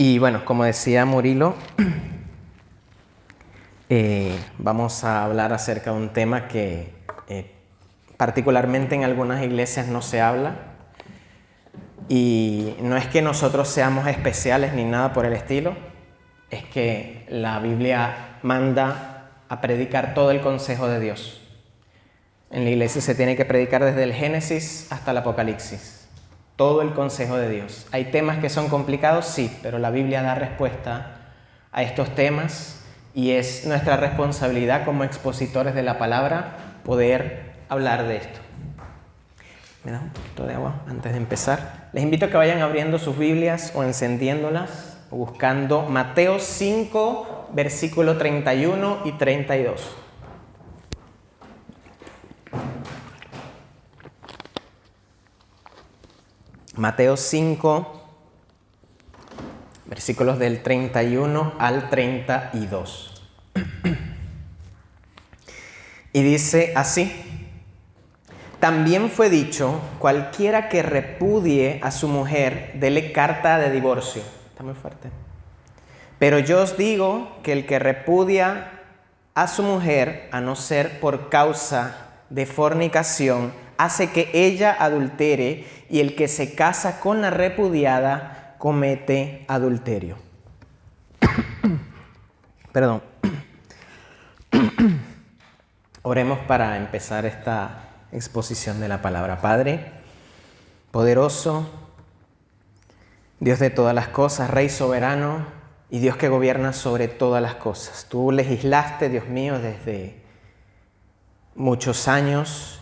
Y bueno, como decía Murilo, vamos a hablar acerca de un tema que particularmente en algunas iglesias no se habla. Y no es que nosotros seamos especiales ni nada por el estilo, es que la Biblia manda a predicar todo el consejo de Dios. En la iglesia se tiene que predicar desde el Génesis hasta el Apocalipsis. Todo el consejo de Dios. Hay temas que son complicados, sí, pero la Biblia da respuesta a estos temas y es nuestra responsabilidad como expositores de la palabra poder hablar de esto. ¿Me das un poquito de agua antes de empezar? Les invito a que vayan abriendo sus Biblias o encendiéndolas o buscando Mateo 5, versículo 31 y 32. Mateo 5, versículos del 31 al 32. Y dice así: también fue dicho, cualquiera que repudie a su mujer, dele carta de divorcio. Está muy fuerte. Pero yo os digo que el que repudia a su mujer, a no ser por causa de fornicación, hace que ella adultere, y el que se casa con la repudiada comete adulterio. Perdón. Oremos para empezar esta exposición de la palabra. Padre poderoso, Dios de todas las cosas, Rey soberano y Dios que gobierna sobre todas las cosas. Tú legislaste, Dios mío, desde muchos años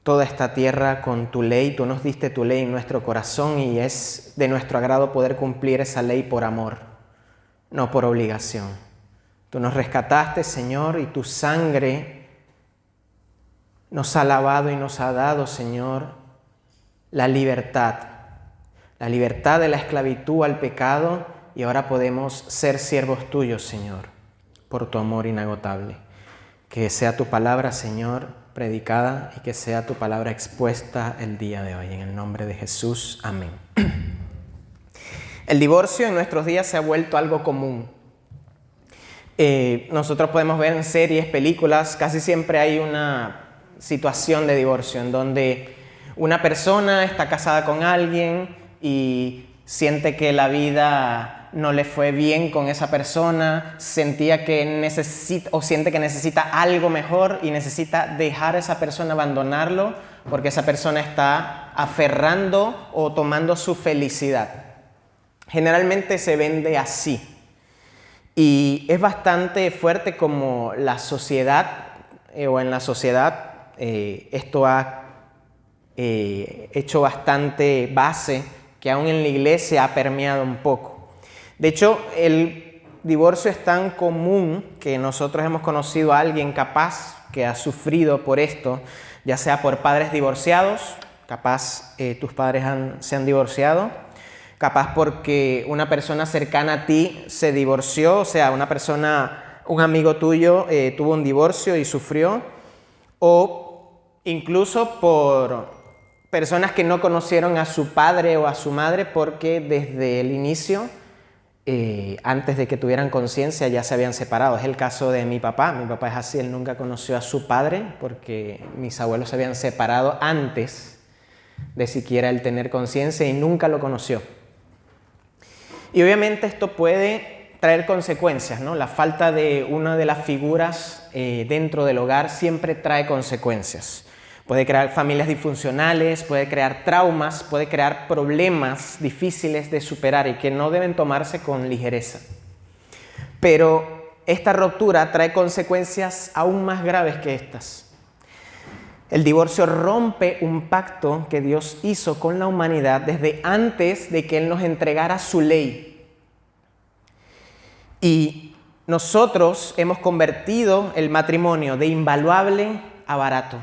toda esta tierra con tu ley. Tú nos diste tu ley en nuestro corazón y es de nuestro agrado poder cumplir esa ley por amor, no por obligación. Tú nos rescataste, Señor, y tu sangre nos ha lavado y nos ha dado, Señor, la libertad de la esclavitud al pecado, y ahora podemos ser siervos tuyos, Señor, por tu amor inagotable. Que sea tu palabra, Señor, predicada y que sea tu palabra expuesta el día de hoy. En el nombre de Jesús, amén. El divorcio en nuestros días se ha vuelto algo común. Nosotros podemos ver en series, películas, casi siempre hay una situación de divorcio en donde una persona está casada con alguien y siente que la vida no le fue bien con esa persona, siente que necesita algo mejor y necesita dejar a esa persona, abandonarlo, porque esa persona está aferrando o tomando su felicidad. Generalmente se vende así. Y es bastante fuerte como la sociedad, esto ha hecho bastante base, que aún en la iglesia ha permeado un poco. De hecho, el divorcio es tan común que nosotros hemos conocido a alguien capaz que ha sufrido por esto, ya sea por padres divorciados, capaz tus padres se han divorciado, capaz porque una persona cercana a ti se divorció, o sea, un amigo tuyo tuvo un divorcio y sufrió, o incluso por personas que no conocieron a su padre o a su madre porque desde el inicio, antes de que tuvieran conciencia, ya se habían separado. Es el caso de mi papá. Mi papá es así, él nunca conoció a su padre porque mis abuelos se habían separado antes de siquiera él tener conciencia y nunca lo conoció. Y obviamente esto puede traer consecuencias, ¿no? La falta de una de las figuras dentro del hogar siempre trae consecuencias. Puede crear familias disfuncionales, puede crear traumas, puede crear problemas difíciles de superar y que no deben tomarse con ligereza. Pero esta ruptura trae consecuencias aún más graves que estas. El divorcio rompe un pacto que Dios hizo con la humanidad desde antes de que Él nos entregara su ley. Y nosotros hemos convertido el matrimonio de invaluable a barato,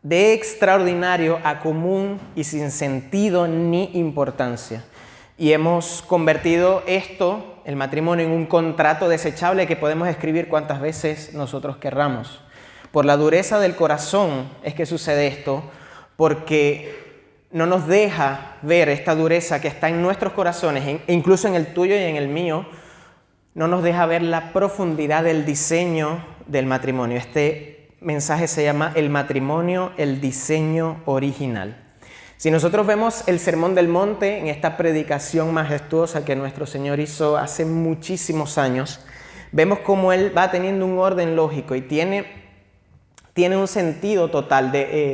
de extraordinario a común y sin sentido ni importancia. Y hemos convertido esto, el matrimonio, en un contrato desechable que podemos escribir cuantas veces nosotros querramos. Por la dureza del corazón es que sucede esto, porque no nos deja ver esta dureza que está en nuestros corazones, e incluso en el tuyo y en el mío, no nos deja ver la profundidad del diseño del matrimonio. Este mensaje se llama El matrimonio, el diseño original. Si nosotros vemos el Sermón del Monte en esta predicación majestuosa que nuestro Señor hizo hace muchísimos años, vemos cómo Él va teniendo un orden lógico y tiene un sentido total.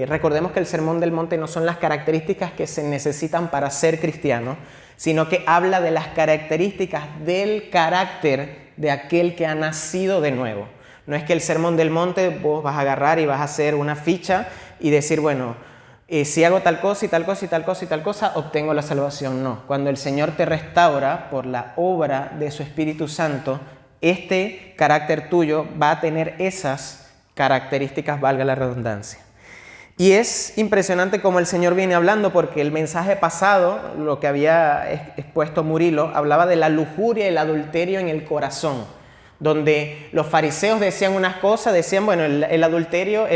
Recordemos que el Sermón del Monte no son las características que se necesitan para ser cristiano, sino que habla de las características del carácter de aquel que ha nacido de nuevo. No es que el Sermón del Monte vos vas a agarrar y vas a hacer una ficha y decir, bueno, si hago tal cosa y tal cosa y tal cosa y tal cosa, obtengo la salvación. No, cuando el Señor te restaura por la obra de su Espíritu Santo, este carácter tuyo va a tener esas características, valga la redundancia. Y es impresionante cómo el Señor viene hablando, porque el mensaje pasado, lo que había expuesto Murilo, hablaba de la lujuria y el adulterio en el corazón, donde los fariseos decían unas cosas, decían, bueno, el adulterio,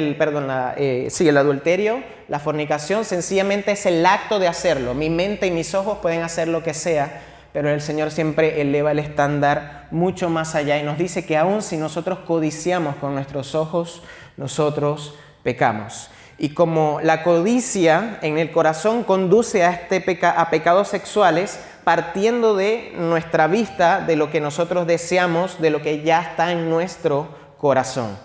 la fornicación sencillamente es el acto de hacerlo. Mi mente y mis ojos pueden hacer lo que sea, pero el Señor siempre eleva el estándar mucho más allá y nos dice que aun si nosotros codiciamos con nuestros ojos, nosotros pecamos. Y como la codicia en el corazón conduce a pecados sexuales, partiendo de nuestra vista, de lo que nosotros deseamos, de lo que ya está en nuestro corazón.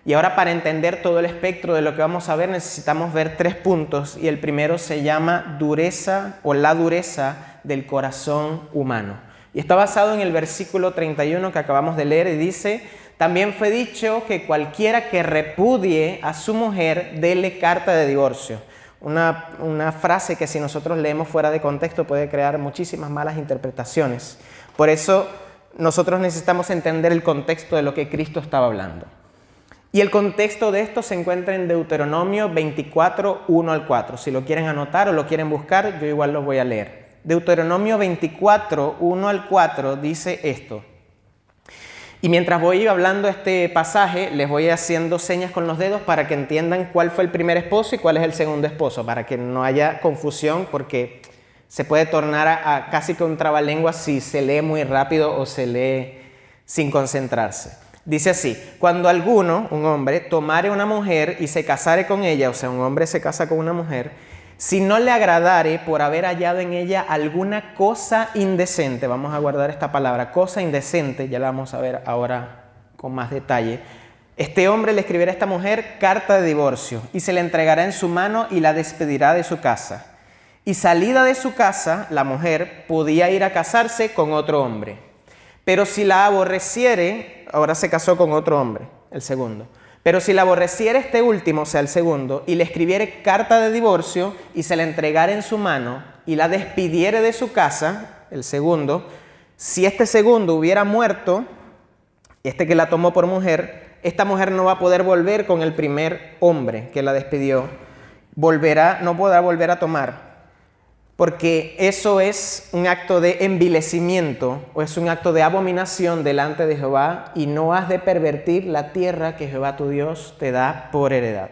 Y ahora, para entender todo el espectro de lo que vamos a ver, necesitamos ver 3 puntos. Y el primero se llama dureza o la dureza del corazón humano. Y está basado en el versículo 31 que acabamos de leer y dice: también fue dicho que cualquiera que repudie a su mujer, dele carta de divorcio. Una frase que si nosotros leemos fuera de contexto puede crear muchísimas malas interpretaciones. Por eso nosotros necesitamos entender el contexto de lo que Cristo estaba hablando. Y el contexto de esto se encuentra en Deuteronomio 24, 1 al 4. Si lo quieren anotar o lo quieren buscar, yo igual lo voy a leer. Deuteronomio 24, 1 al 4 dice esto. Y mientras voy hablando este pasaje, les voy haciendo señas con los dedos para que entiendan cuál fue el primer esposo y cuál es el segundo esposo, para que no haya confusión, porque se puede tornar a casi que un trabalenguas si se lee muy rápido o se lee sin concentrarse. Dice así: cuando alguno, un hombre, tomare una mujer y se casare con ella, o sea, un hombre se casa con una mujer, si no le agradare por haber hallado en ella alguna cosa indecente, vamos a guardar esta palabra, cosa indecente, ya la vamos a ver ahora con más detalle, este hombre le escribirá a esta mujer carta de divorcio y se la entregará en su mano y la despedirá de su casa. Y salida de su casa, la mujer podía ir a casarse con otro hombre. Pero si la aborreciere, ahora se casó con otro hombre, el segundo. Pero si la aborreciere este último, o sea, el segundo, y le escribiere carta de divorcio y se la entregara en su mano y la despidiere de su casa, el segundo, si este segundo hubiera muerto, este que la tomó por mujer, esta mujer no va a poder volver con el primer hombre que la despidió, no podrá volver a tomar, porque eso es un acto de envilecimiento o es un acto de abominación delante de Jehová, y no has de pervertir la tierra que Jehová tu Dios te da por heredad.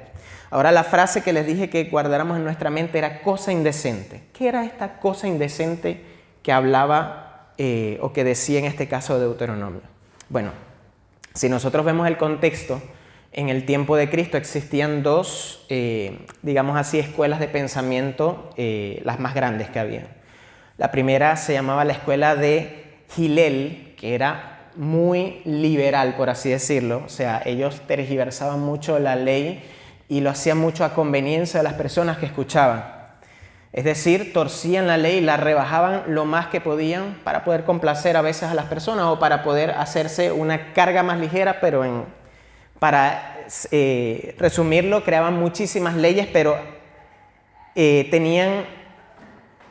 Ahora, la frase que les dije que guardáramos en nuestra mente era cosa indecente. ¿Qué era esta cosa indecente que hablaba o que decía en este caso Deuteronomio? Bueno, si nosotros vemos el contexto, en el tiempo de Cristo existían 2, digamos así, escuelas de pensamiento, las más grandes que había. La primera se llamaba la escuela de Hillel, que era muy liberal, por así decirlo. O sea, ellos tergiversaban mucho la ley y lo hacían mucho a conveniencia de las personas que escuchaban. Es decir, torcían la ley y la rebajaban lo más que podían para poder complacer a veces a las personas o para poder hacerse una carga más ligera, pero para resumirlo, creaban muchísimas leyes, pero tenían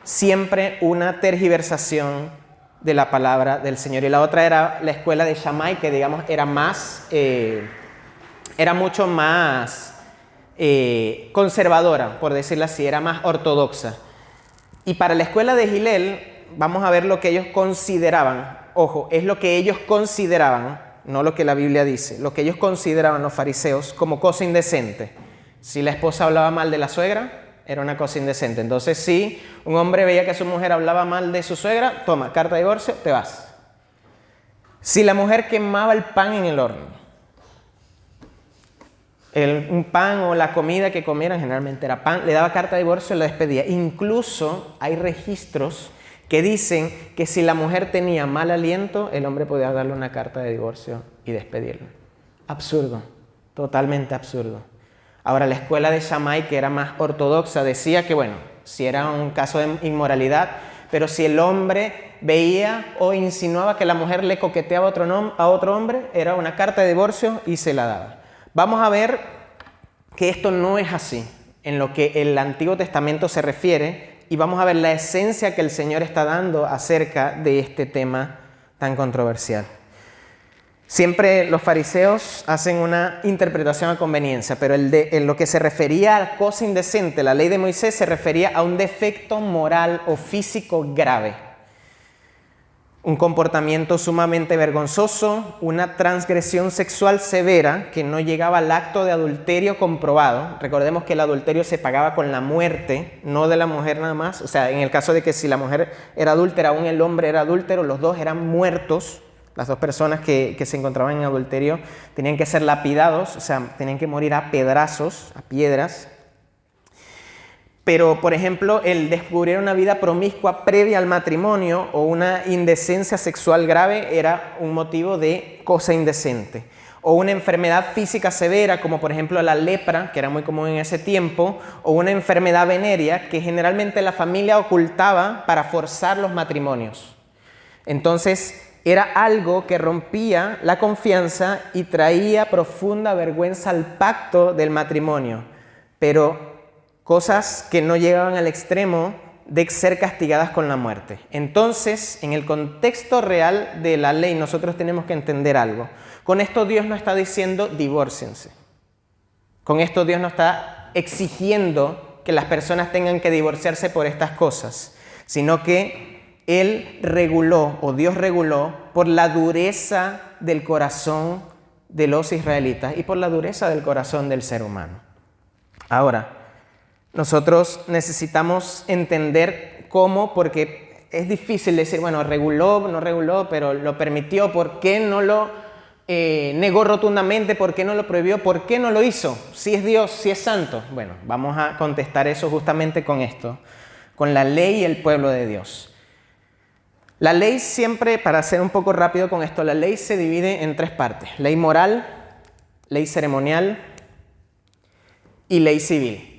siempre una tergiversación de la palabra del Señor. Y la otra era la escuela de Shammai, que digamos era mucho más conservadora, por decirlo así, era más ortodoxa. Y para la escuela de Hillel, vamos a ver lo que ellos consideraban. Ojo, es lo que ellos consideraban, no lo que la Biblia dice, lo que ellos consideraban los fariseos como cosa indecente. Si la esposa hablaba mal de la suegra, era una cosa indecente. Entonces, si un hombre veía que su mujer hablaba mal de su suegra, toma, carta de divorcio, te vas. Si la mujer quemaba el pan en el horno, un pan o la comida que comieran, generalmente era pan, le daba carta de divorcio y la despedía. Incluso hay registros que dicen que si la mujer tenía mal aliento, el hombre podía darle una carta de divorcio y despedirla. Absurdo, totalmente absurdo. Ahora, la escuela de Shammai, que era más ortodoxa, decía que, bueno, si era un caso de inmoralidad, pero si el hombre veía o insinuaba que la mujer le coqueteaba a otro hombre, era una carta de divorcio y se la daba. Vamos a ver que esto no es así en lo que el Antiguo Testamento se refiere y vamos a ver la esencia que el Señor está dando acerca de este tema tan controversial. Siempre los fariseos hacen una interpretación a conveniencia, pero en lo que se refería a cosa indecente, la ley de Moisés se refería a un defecto moral o físico grave. Un comportamiento sumamente vergonzoso, una transgresión sexual severa que no llegaba al acto de adulterio comprobado. Recordemos que el adulterio se pagaba con la muerte, no de la mujer nada más. O sea, en el caso de que si la mujer era adúltera, aún el hombre era adúltero, los dos eran muertos. Las dos personas que se encontraban en adulterio tenían que ser lapidados, o sea, tenían que morir a pedrazos, a piedras. Pero, por ejemplo, el descubrir una vida promiscua previa al matrimonio o una indecencia sexual grave era un motivo de cosa indecente. O una enfermedad física severa, como por ejemplo la lepra, que era muy común en ese tiempo, o una enfermedad venérea que generalmente la familia ocultaba para forzar los matrimonios. Entonces, era algo que rompía la confianza y traía profunda vergüenza al pacto del matrimonio. Pero cosas que no llegaban al extremo de ser castigadas con la muerte. Entonces, en el contexto real de la ley, nosotros tenemos que entender algo. Con esto Dios no está diciendo divórciense. Con esto Dios no está exigiendo que las personas tengan que divorciarse por estas cosas, sino que Él reguló, o Dios reguló, por la dureza del corazón de los israelitas y por la dureza del corazón del ser humano. Ahora, nosotros necesitamos entender cómo, porque es difícil decir, bueno, reguló, no reguló, pero lo permitió, ¿por qué no lo negó rotundamente? ¿Por qué no lo prohibió? ¿Por qué no lo hizo? Si es Dios, si es santo. Bueno, vamos a contestar eso justamente con esto, con la ley y el pueblo de Dios. La ley siempre, para ser un poco rápido con esto, la ley se divide en tres partes: ley moral, ley ceremonial y ley civil.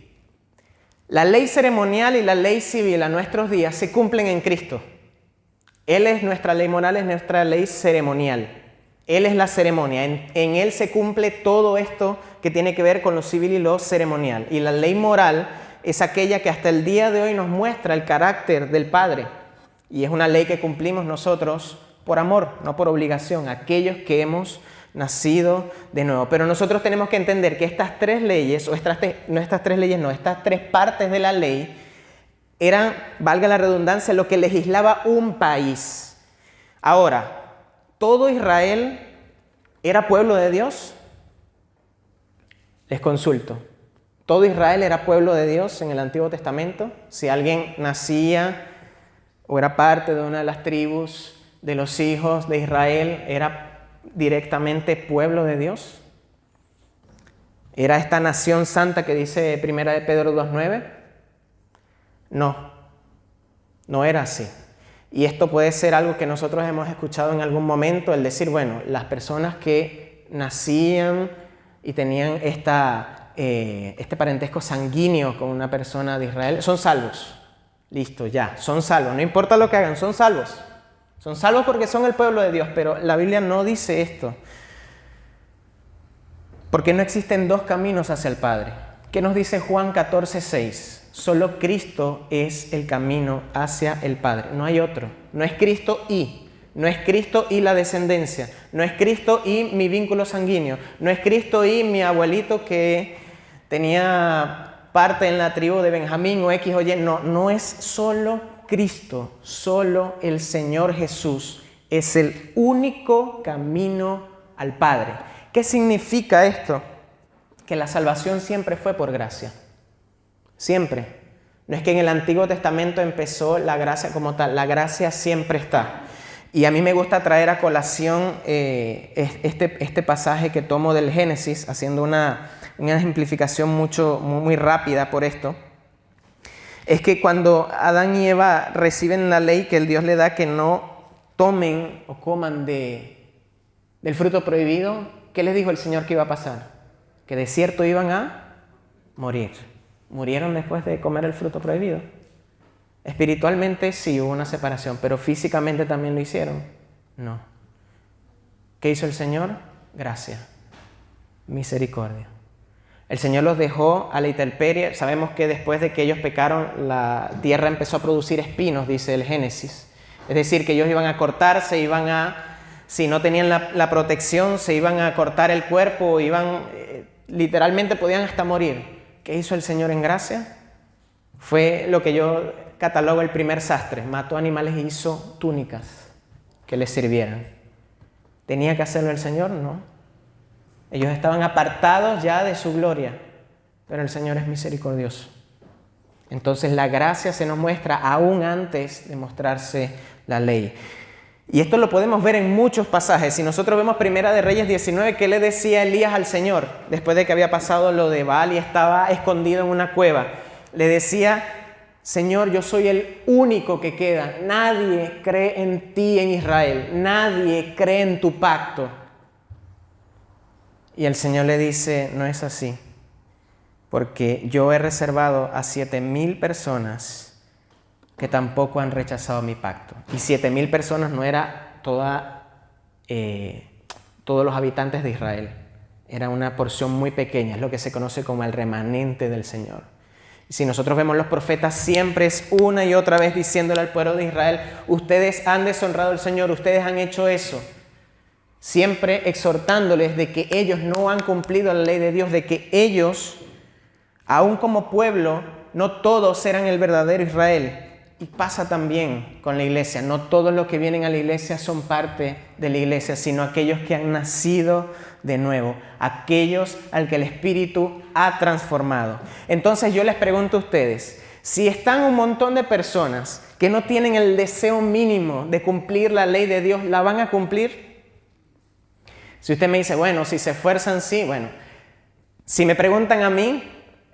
La ley ceremonial y la ley civil a nuestros días se cumplen en Cristo. Él es nuestra ley moral, es nuestra ley ceremonial. Él es la ceremonia. En Él se cumple todo esto que tiene que ver con lo civil y lo ceremonial. Y la ley moral es aquella que hasta el día de hoy nos muestra el carácter del Padre. Y es una ley que cumplimos nosotros por amor, no por obligación, aquellos que hemos nacido de nuevo. Pero nosotros tenemos que entender que estas tres leyes, estas tres partes de la ley eran, valga la redundancia, lo que legislaba un país. Ahora, ¿todo Israel era pueblo de Dios? Les consulto. ¿Todo Israel era pueblo de Dios en el Antiguo Testamento? Si alguien nacía o era parte de una de las tribus de los hijos de Israel, ¿era directamente pueblo de Dios? ¿Era esta nación santa que dice 1 de Pedro 2:9? No era así. Y esto puede ser algo que nosotros hemos escuchado en algún momento, el decir, bueno, las personas que nacían y tenían este parentesco sanguíneo con una persona de Israel, son salvos. Listo, ya, son salvos. No importa lo que hagan, son salvos. Son salvos porque son el pueblo de Dios, pero la Biblia no dice esto. Porque no existen dos caminos hacia el Padre. ¿Qué nos dice Juan 14:6? Solo Cristo es el camino hacia el Padre. No hay otro. No es Cristo y. No es Cristo y la descendencia. No es Cristo y mi vínculo sanguíneo. No es Cristo y mi abuelito que tenía parte en la tribu de Benjamín o X o Y. No es solo Cristo, solo el Señor Jesús es el único camino al Padre. ¿Qué significa esto? Que la salvación siempre fue por gracia. Siempre. No es que en el Antiguo Testamento empezó la gracia como tal, la gracia siempre está. Y a mí me gusta traer a colación este pasaje que tomo del Génesis, haciendo una ejemplificación muy rápida por esto. Es que cuando Adán y Eva reciben la ley que el Dios le da que no tomen o coman del fruto prohibido, ¿qué les dijo el Señor que iba a pasar? Que de cierto iban a morir. ¿Murieron después de comer el fruto prohibido? Espiritualmente sí hubo una separación, pero físicamente también lo hicieron. No. ¿Qué hizo el Señor? Gracia, misericordia. El Señor los dejó a la intemperie. Sabemos que después de que ellos pecaron, la tierra empezó a producir espinos, dice el Génesis. Es decir, que ellos iban a cortarse, si no tenían la protección, se iban a cortar el cuerpo, literalmente podían hasta morir. ¿Qué hizo el Señor en gracia? Fue lo que yo catalogo el primer sastre. Mató animales e hizo túnicas que les sirvieran. ¿Tenía que hacerlo el Señor? No. Ellos estaban apartados ya de su gloria, pero el Señor es misericordioso. Entonces la gracia se nos muestra aún antes de mostrarse la ley. Y esto lo podemos ver en muchos pasajes. Si nosotros vemos Primera de Reyes 19, ¿qué le decía Elías al Señor después de que había pasado lo de Baal y estaba escondido en una cueva? Le decía: Señor, yo soy el único que queda. Nadie cree en ti en Israel. Nadie cree en tu pacto. Y el Señor le dice: no es así, porque yo he reservado a 7,000 personas que tampoco han rechazado mi pacto. Y 7,000 personas no era todos los habitantes de Israel. Era una porción muy pequeña, es lo que se conoce como el remanente del Señor. Y si nosotros vemos los profetas, siempre es una y otra vez diciéndole al pueblo de Israel: ustedes han deshonrado al Señor, ustedes han hecho eso. Siempre exhortándoles de que ellos no han cumplido la ley de Dios, de que ellos, aún como pueblo, no todos eran el verdadero Israel. Y pasa también con la iglesia. No todos los que vienen a la iglesia son parte de la iglesia, sino aquellos que han nacido de nuevo, aquellos al que el Espíritu ha transformado. Entonces yo les pregunto a ustedes, si están un montón de personas que no tienen el deseo mínimo de cumplir la ley de Dios, ¿la van a cumplir? Si usted me dice, bueno, si se esfuerzan, sí, bueno. Si me preguntan a mí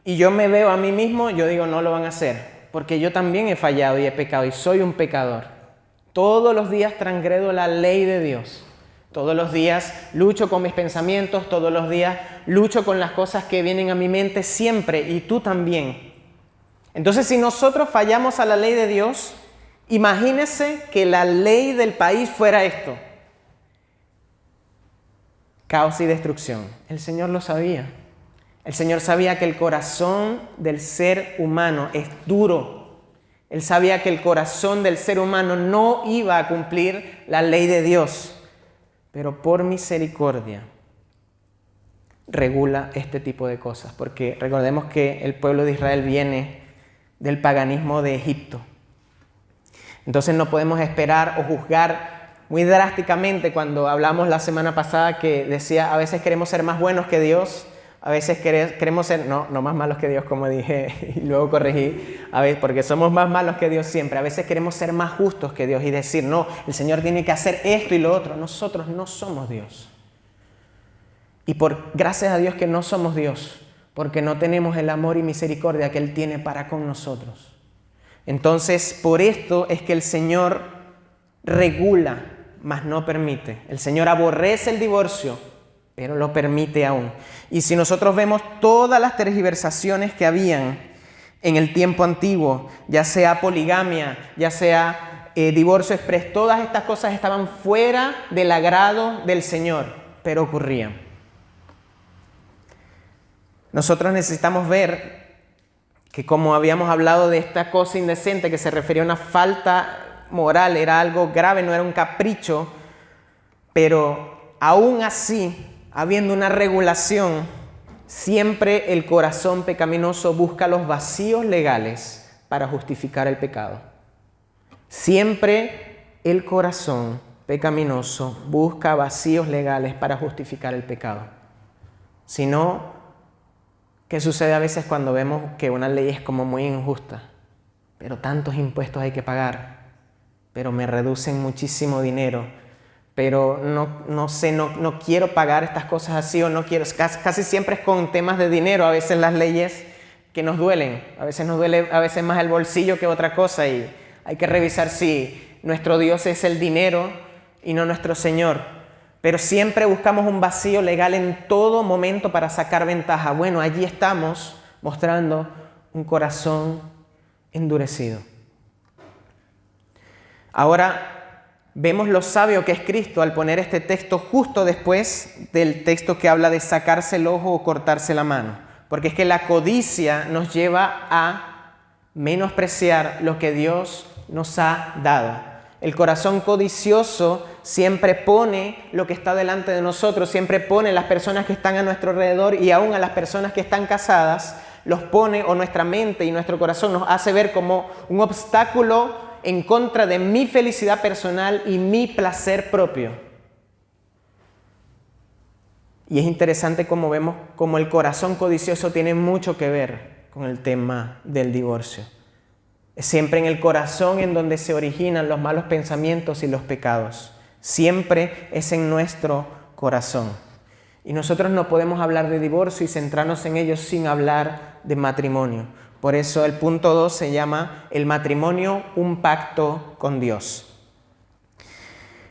y yo me veo a mí mismo, yo digo, no lo van a hacer, porque yo también he fallado y he pecado y soy un pecador. Todos los días transgredo la ley de Dios. Todos los días lucho con mis pensamientos, todos los días lucho con las cosas que vienen a mi mente siempre, y tú también. Entonces, si nosotros fallamos a la ley de Dios, imagínese que la ley del país fuera esto: caos y destrucción. El Señor lo sabía. El Señor sabía que el corazón del ser humano es duro. Él sabía que el corazón del ser humano no iba a cumplir la ley de Dios. Pero por misericordia regula este tipo de cosas. Porque recordemos que el pueblo de Israel viene del paganismo de Egipto. Entonces no podemos esperar o juzgar muy drásticamente. Cuando hablamos la semana pasada que decía, a veces queremos ser más buenos que Dios, a veces queremos ser, no más malos que Dios, como dije y luego corregí, a veces, porque somos más malos que Dios siempre. A veces queremos ser más justos que Dios y decir, no, el Señor tiene que hacer esto y lo otro. Nosotros no somos Dios. Y gracias a Dios que no somos Dios, porque no tenemos el amor y misericordia que Él tiene para con nosotros. Entonces, por esto es que el Señor regula, mas no permite. El Señor aborrece el divorcio, pero lo permite aún. Y si nosotros vemos todas las tergiversaciones que habían en el tiempo antiguo, ya sea poligamia, ya sea divorcio express, todas estas cosas estaban fuera del agrado del Señor, pero ocurrían. Nosotros necesitamos ver que, como habíamos hablado de esta cosa indecente que se refería a una falta moral, era algo grave, no era un capricho, pero aún así, habiendo una regulación, siempre el corazón pecaminoso busca los vacíos legales para justificar el pecado. Siempre el corazón pecaminoso busca vacíos legales para justificar el pecado. Si no, ¿qué sucede a veces cuando vemos que una ley es como muy injusta? pero tantos impuestos hay que pagar, pero me reducen muchísimo dinero, pero no sé, no quiero pagar estas cosas así o no quiero. Casi siempre es con temas de dinero, a veces las leyes que nos duelen, a veces nos duele a veces más el bolsillo que otra cosa y hay que revisar si nuestro Dios es el dinero y no nuestro Señor. Pero siempre buscamos un vacío legal en todo momento para sacar ventaja. Bueno, allí estamos mostrando un corazón endurecido. Ahora vemos lo sabio que es Cristo al poner este texto justo después del texto que habla de sacarse el ojo o cortarse la mano. Porque es que la codicia nos lleva a menospreciar lo que Dios nos ha dado. El corazón codicioso siempre pone lo que está delante de nosotros, siempre pone las personas que están a nuestro alrededor y aún a las personas que están casadas, los pone, o nuestra mente y nuestro corazón nos hace ver como un obstáculo en contra de mi felicidad personal y mi placer propio. Y es interesante cómo vemos cómo el corazón codicioso tiene mucho que ver con el tema del divorcio. Es siempre en el corazón en donde se originan los malos pensamientos y los pecados. Siempre es en nuestro corazón. Y nosotros no podemos hablar de divorcio y centrarnos en ello sin hablar de matrimonio. Por eso el punto 2 se llama el matrimonio, un pacto con Dios.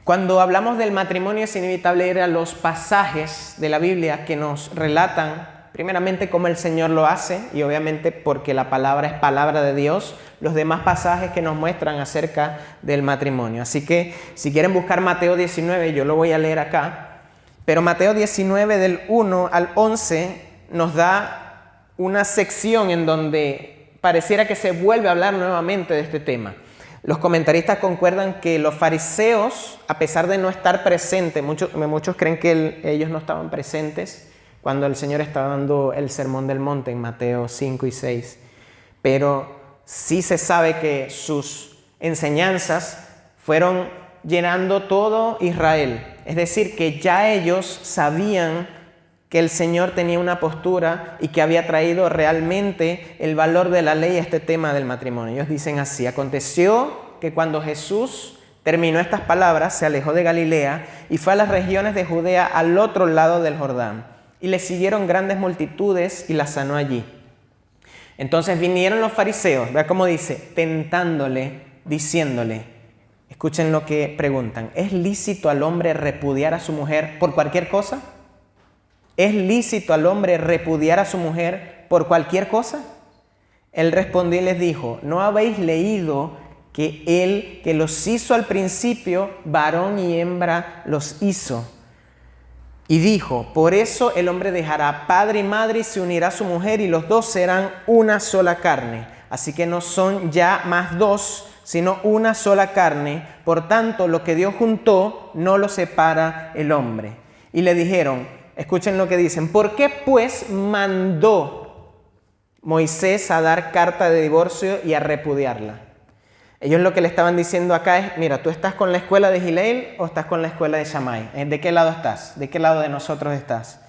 Cuando hablamos del matrimonio es inevitable ir a los pasajes de la Biblia que nos relatan primeramente cómo el Señor lo hace y obviamente porque la palabra es palabra de Dios, los demás pasajes que nos muestran acerca del matrimonio. Así que si quieren buscar Mateo 19, yo lo voy a leer acá, pero Mateo 19 del 1 al 11 nos da una sección en donde pareciera que se vuelve a hablar nuevamente de este tema. Los comentaristas concuerdan que los fariseos, a pesar de no estar presentes, muchos creen que ellos no estaban presentes cuando el Señor estaba dando el Sermón del Monte en Mateo 5 y 6, pero sí se sabe que sus enseñanzas fueron llenando todo Israel. Es decir, que ya ellos sabían que el Señor tenía una postura y que había traído realmente el valor de la ley a este tema del matrimonio. Ellos dicen así: aconteció que cuando Jesús terminó estas palabras, se alejó de Galilea y fue a las regiones de Judea al otro lado del Jordán. Y le siguieron grandes multitudes y las sanó allí. Entonces vinieron los fariseos, vea cómo dice, tentándole, diciéndole, escuchen lo que preguntan, ¿es lícito al hombre repudiar a su mujer por cualquier cosa? ¿Es lícito al hombre repudiar a su mujer por cualquier cosa? Él respondió y les dijo, ¿no habéis leído que él que los hizo al principio, varón y hembra los hizo? Y dijo, por eso el hombre dejará padre y madre y se unirá a su mujer y los dos serán una sola carne. Así que no son ya más dos, sino una sola carne. Por tanto, lo que Dios juntó no lo separa el hombre. Y le dijeron, escuchen lo que dicen, ¿por qué pues mandó Moisés a dar carta de divorcio y a repudiarla? Ellos lo que le estaban diciendo acá es, mira, ¿tú estás con la escuela de Hillel o estás con la escuela de Shammai? ¿De qué lado estás? ¿De qué lado de nosotros estás?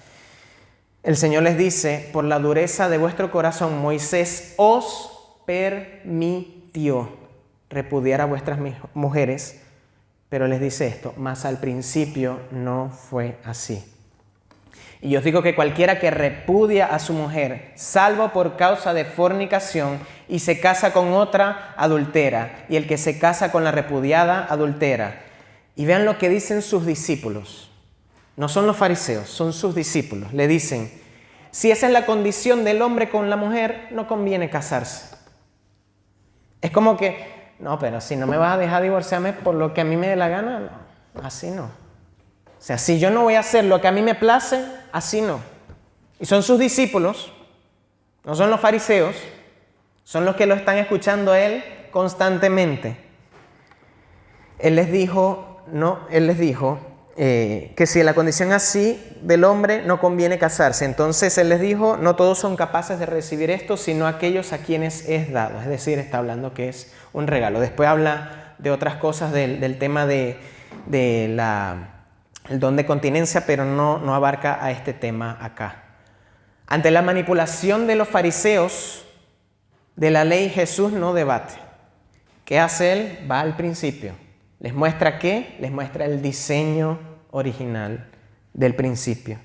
El Señor les dice, por la dureza de vuestro corazón, Moisés os permitió repudiar a vuestras mujeres, pero les dice esto, mas al principio no fue así. Y yo os digo que cualquiera que repudia a su mujer, salvo por causa de fornicación, y se casa con otra, adultera. Y el que se casa con la repudiada, adultera. Y vean lo que dicen sus discípulos. No son los fariseos, son sus discípulos. Le dicen, si esa es la condición del hombre con la mujer, no conviene casarse. Es como que, no, pero si no me vas a dejar divorciarme por lo que a mí me dé la gana, no, así no. O sea, si yo no voy a hacer lo que a mí me place, así no. Y son sus discípulos, no son los fariseos, son los que lo están escuchando a él constantemente. Él les dijo que si la condición así del hombre no conviene casarse. Entonces él les dijo, no todos son capaces de recibir esto, sino aquellos a quienes es dado. Es decir, está hablando que es un regalo. Después habla de otras cosas del tema el don de continencia, pero no abarca a este tema acá. Ante la manipulación de los fariseos de la ley, Jesús no debate. ¿Qué hace Él? Va al principio. ¿Les muestra qué? Les muestra el diseño original del principio.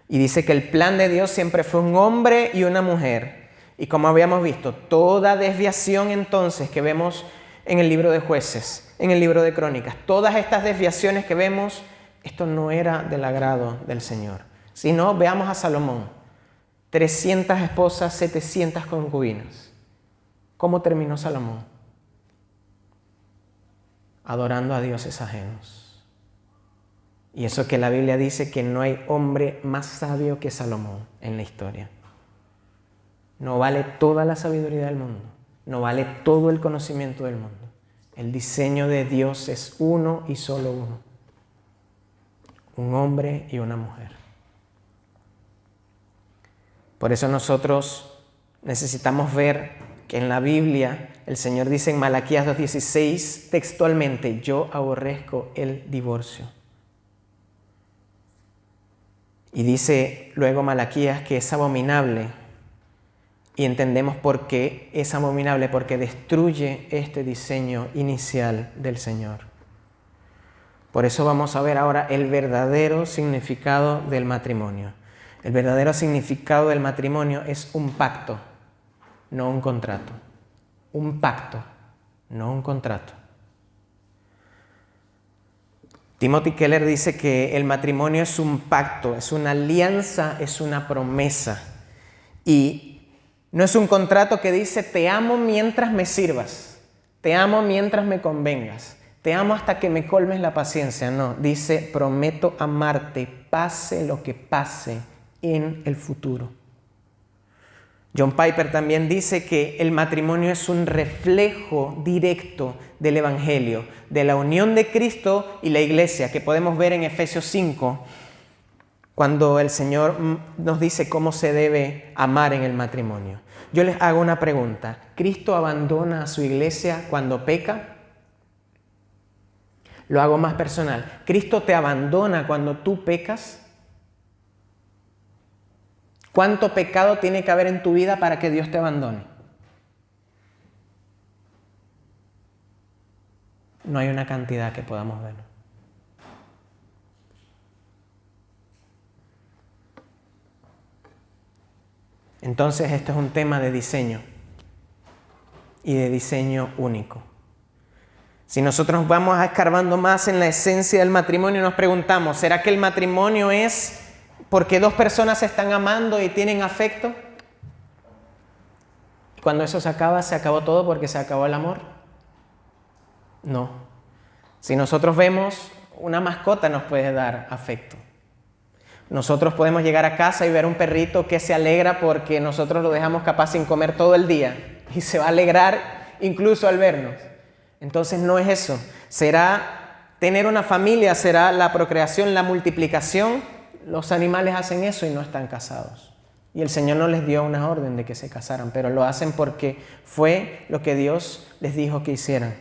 Y dice que el plan de Dios siempre fue un hombre y una mujer. Y como habíamos visto, toda desviación entonces que vemos en el libro de Jueces, en el libro de Crónicas, todas estas desviaciones que vemos, esto no era del agrado del Señor. Si no, veamos a Salomón. 300 esposas, 700 concubinas. ¿Cómo terminó Salomón? Adorando a dioses ajenos. Y eso que la Biblia dice que no hay hombre más sabio que Salomón en la historia. No vale toda la sabiduría del mundo. No vale todo el conocimiento del mundo. El diseño de Dios es uno y solo uno. Un hombre y una mujer. Por eso nosotros necesitamos ver que en la Biblia el Señor dice en Malaquías 2:16 textualmente: yo aborrezco el divorcio. Y dice luego Malaquías que es abominable. Y entendemos por qué es abominable, porque destruye este diseño inicial del Señor. Por eso vamos a ver ahora el verdadero significado del matrimonio. El verdadero significado del matrimonio es un pacto, no un contrato. Un pacto, no un contrato. Timothy Keller dice que el matrimonio es un pacto, es una alianza, es una promesa. Y no es un contrato que dice te amo mientras me sirvas, te amo mientras me convengas, te amo hasta que me colmes la paciencia. No, dice prometo amarte pase lo que pase en el futuro. John Piper también dice que el matrimonio es un reflejo directo del Evangelio, de la unión de Cristo y la Iglesia, que podemos ver en Efesios 5, cuando el Señor nos dice cómo se debe amar en el matrimonio. Yo les hago una pregunta. ¿Cristo abandona a su Iglesia cuando peca? Lo hago más personal. ¿Cristo te abandona cuando tú pecas? ¿Cuánto pecado tiene que haber en tu vida para que Dios te abandone? No hay una cantidad que podamos ver. Entonces, esto es un tema de diseño y de diseño único. Si nosotros vamos escarbando más en la esencia del matrimonio, nos preguntamos, ¿será que el matrimonio es porque dos personas se están amando y tienen afecto? Cuando eso se acabó todo porque se acabó el amor. No. Si nosotros vemos, una mascota nos puede dar afecto. Nosotros podemos llegar a casa y ver un perrito que se alegra porque nosotros lo dejamos capaz sin comer todo el día y se va a alegrar incluso al vernos. Entonces no es eso. Será tener una familia, será la procreación, la multiplicación. Los animales hacen eso y no están casados. Y el Señor no les dio una orden de que se casaran, pero lo hacen porque fue lo que Dios les dijo que hicieran.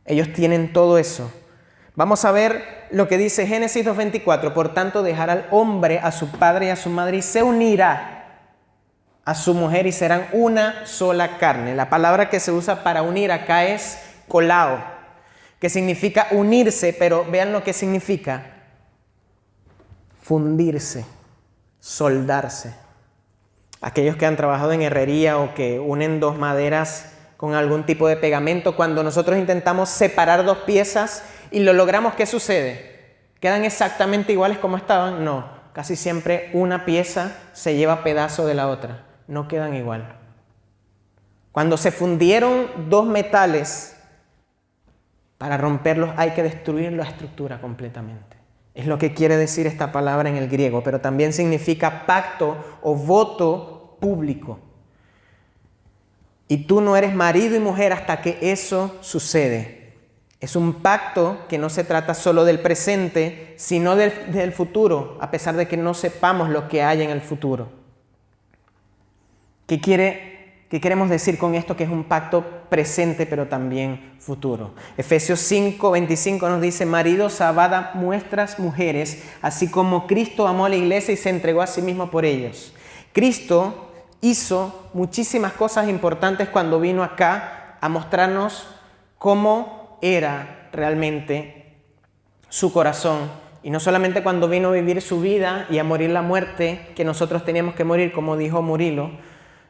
Ellos tienen todo eso. Vamos a ver lo que dice Génesis 2:24. Por tanto, dejará al hombre a su padre y a su madre y se unirá a su mujer y serán una sola carne. La palabra que se usa para unir acá es kolao, que significa unirse, pero vean lo que significa: fundirse, soldarse. Aquellos que han trabajado en herrería o que unen dos maderas con algún tipo de pegamento, cuando nosotros intentamos separar dos piezas y lo logramos, ¿qué sucede? ¿Quedan exactamente iguales como estaban? No, casi siempre una pieza se lleva pedazo de la otra, no quedan igual. Cuando se fundieron dos metales, para romperlos hay que destruir la estructura completamente. Es lo que quiere decir esta palabra en el griego, pero también significa pacto o voto público. Y tú no eres marido y mujer hasta que eso sucede. Es un pacto que no se trata solo del presente, sino del futuro, a pesar de que no sepamos lo que hay en el futuro. ¿Qué queremos decir con esto? Que es un pacto presente, pero también futuro. Efesios 5:25 nos dice: maridos, amad a vuestras mujeres, así como Cristo amó a la iglesia y se entregó a sí mismo por ellos. Cristo hizo muchísimas cosas importantes cuando vino acá a mostrarnos cómo era realmente su corazón. Y no solamente cuando vino a vivir su vida y a morir la muerte que nosotros teníamos que morir, como dijo Murilo,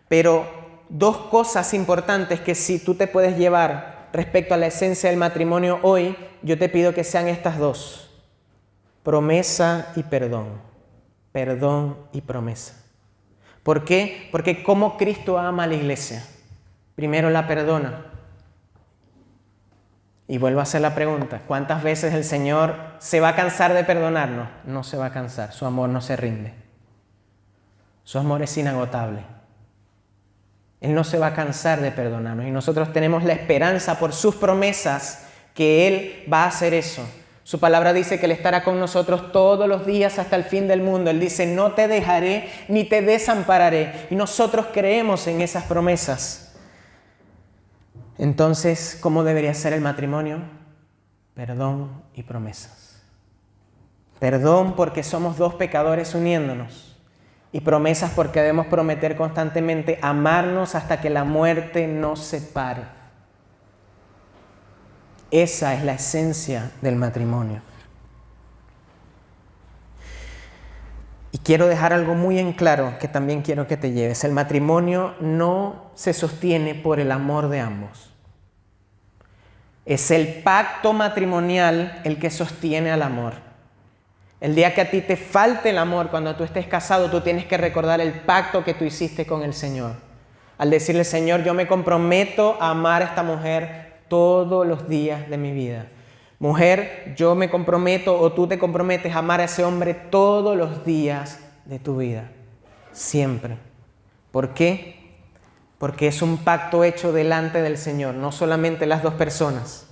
pero dos cosas importantes que si tú te puedes llevar respecto a la esencia del matrimonio hoy, yo te pido que sean estas dos: promesa y perdón. Perdón y promesa. ¿Por qué? Porque como Cristo ama a la iglesia, primero la perdona. Y vuelvo a hacer la pregunta: ¿cuántas veces el Señor se va a cansar de perdonarnos? No se va a cansar, su amor no se rinde. Su amor es inagotable. Él no se va a cansar de perdonarnos y nosotros tenemos la esperanza por sus promesas que Él va a hacer eso. Su palabra dice que Él estará con nosotros todos los días hasta el fin del mundo. Él dice: no te dejaré ni te desampararé. Y nosotros creemos en esas promesas. Entonces, ¿cómo debería ser el matrimonio? Perdón y promesas. Perdón porque somos dos pecadores uniéndonos. Y promesas porque debemos prometer constantemente amarnos hasta que la muerte nos separe. Esa es la esencia del matrimonio. Y quiero dejar algo muy en claro que también quiero que te lleves. El matrimonio no se sostiene por el amor de ambos. Es el pacto matrimonial el que sostiene al amor. El día que a ti te falte el amor, cuando tú estés casado, tú tienes que recordar el pacto que tú hiciste con el Señor. Al decirle: Señor, yo me comprometo a amar a esta mujer todos los días de mi vida. Mujer, yo me comprometo, o tú te comprometes a amar a ese hombre todos los días de tu vida. Siempre. ¿Por qué? Porque es un pacto hecho delante del Señor, no solamente las dos personas.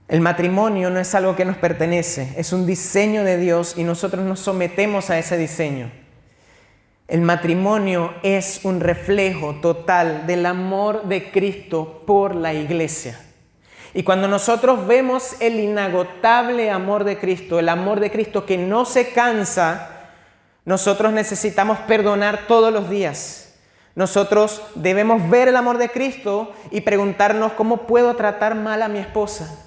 El matrimonio no es algo que nos pertenece, es un diseño de Dios y nosotros nos sometemos a ese diseño. El matrimonio es un reflejo total del amor de Cristo por la iglesia. Y cuando nosotros vemos el inagotable amor de Cristo, el amor de Cristo que no se cansa, nosotros necesitamos perdonar todos los días. Nosotros debemos ver el amor de Cristo y preguntarnos: ¿cómo puedo tratar mal a mi esposa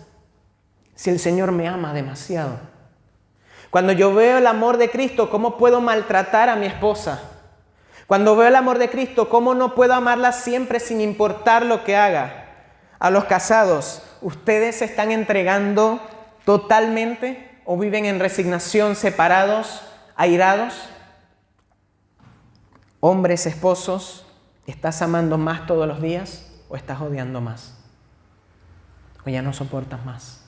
si el Señor me ama demasiado? Cuando yo veo el amor de Cristo, ¿cómo puedo maltratar a mi esposa? Cuando veo el amor de Cristo, ¿cómo no puedo amarla siempre sin importar lo que haga? A los casados, ¿ustedes se están entregando totalmente o viven en resignación, separados, airados? Hombres, esposos, ¿estás amando más todos los días o estás odiando más? ¿O ya no soportas más?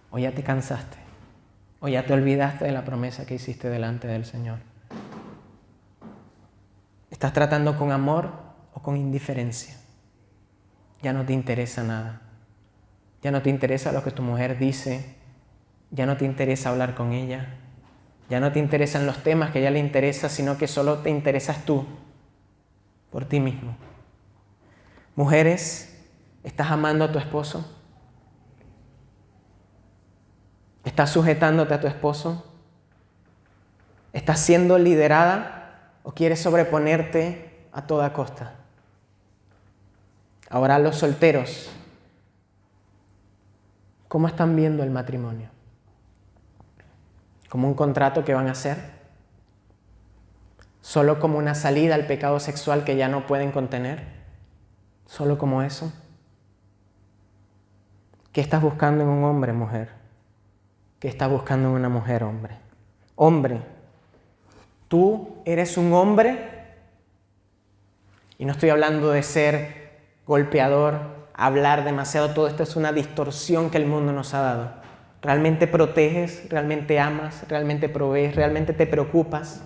¿O ya te cansaste? ¿O ya te olvidaste de la promesa que hiciste delante del Señor? ¿Estás tratando con amor o con indiferencia? Ya no te interesa nada. Ya no te interesa lo que tu mujer dice. Ya no te interesa hablar con ella. Ya no te interesan los temas que a ella le interesa, sino que solo te interesas tú, por ti mismo. Mujeres, ¿estás amando a tu esposo? ¿Estás sujetándote a tu esposo? ¿Estás siendo liderada o quieres sobreponerte a toda costa? Ahora, los solteros, ¿cómo están viendo el matrimonio? ¿Como un contrato que van a hacer? ¿Solo como una salida al pecado sexual que ya no pueden contener? ¿Solo como eso? ¿Qué estás buscando en un hombre, mujer? ¿Qué estás buscando en una mujer, hombre? Hombre, tú eres un hombre, y no estoy hablando de ser golpeador, hablar demasiado, todo esto es una distorsión que el mundo nos ha dado. ¿Realmente proteges? ¿Realmente amas? ¿Realmente provees? ¿Realmente te preocupas?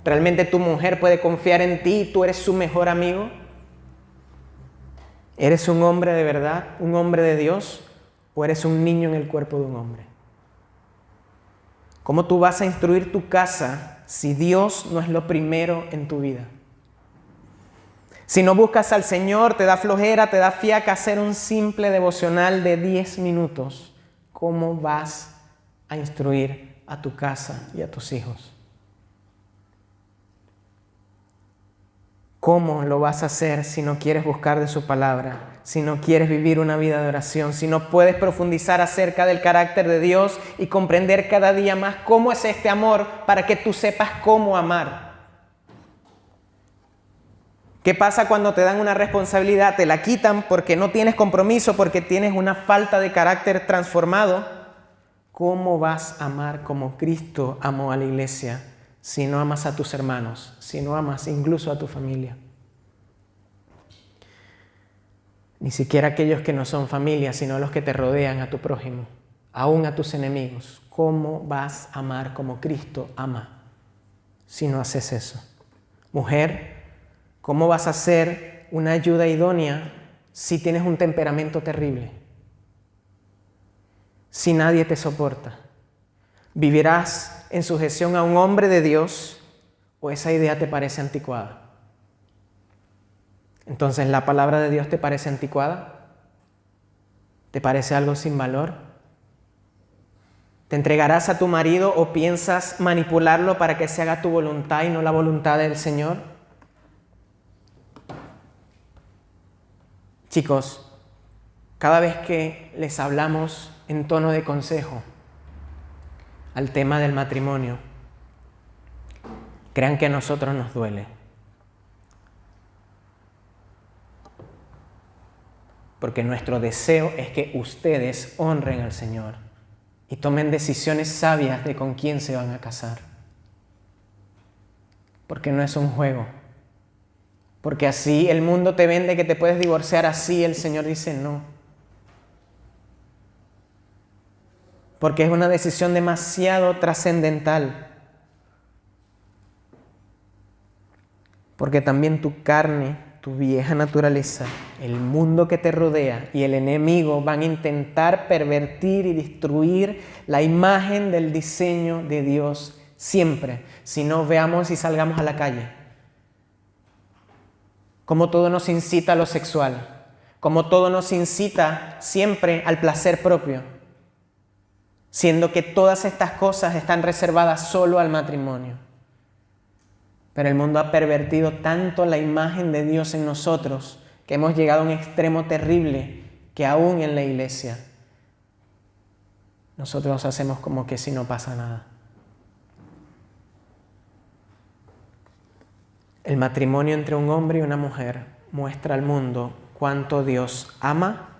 ¿Realmente tu mujer puede confiar en ti y tú eres su mejor amigo? ¿Eres un hombre de verdad? ¿Un hombre de Dios? ¿O eres un niño en el cuerpo de un hombre? ¿Cómo tú vas a instruir tu casa si Dios no es lo primero en tu vida? Si no buscas al Señor, te da flojera, te da fiaca hacer un simple devocional de 10 minutos. ¿Cómo vas a instruir a tu casa y a tus hijos? ¿Cómo lo vas a hacer si no quieres buscar de su palabra? Si no quieres vivir una vida de oración, si no puedes profundizar acerca del carácter de Dios y comprender cada día más cómo es este amor para que tú sepas cómo amar. ¿Qué pasa cuando te dan una responsabilidad? Te la quitan porque no tienes compromiso, porque tienes una falta de carácter transformado. ¿Cómo vas a amar como Cristo amó a la iglesia si no amas a tus hermanos, si no amas incluso a tu familia? Ni siquiera aquellos que no son familia, sino los que te rodean, a tu prójimo, aún a tus enemigos. ¿Cómo vas a amar como Cristo ama si no haces eso? Mujer, ¿cómo vas a ser una ayuda idónea si tienes un temperamento terrible? Si nadie te soporta, ¿vivirás en sujeción a un hombre de Dios o esa idea te parece anticuada? Entonces, ¿la palabra de Dios te parece anticuada? ¿Te parece algo sin valor? ¿Te entregarás a tu marido o piensas manipularlo para que se haga tu voluntad y no la voluntad del Señor? Chicos, cada vez que les hablamos en tono de consejo al tema del matrimonio, crean que a nosotros nos duele. Porque nuestro deseo es que ustedes honren al Señor y tomen decisiones sabias de con quién se van a casar. Porque no es un juego. Porque así el mundo te vende que te puedes divorciar, así el Señor dice no. Porque es una decisión demasiado trascendental. Porque también tu carne, tu vieja naturaleza, el mundo que te rodea y el enemigo van a intentar pervertir y destruir la imagen del diseño de Dios siempre. Si no, veamos y salgamos a la calle. Como todo nos incita a lo sexual, como todo nos incita siempre al placer propio, siendo que todas estas cosas están reservadas solo al matrimonio. Pero el mundo ha pervertido tanto la imagen de Dios en nosotros que hemos llegado a un extremo terrible que aún en la iglesia nosotros hacemos como que si no pasa nada. El matrimonio entre un hombre y una mujer muestra al mundo cuánto Dios ama,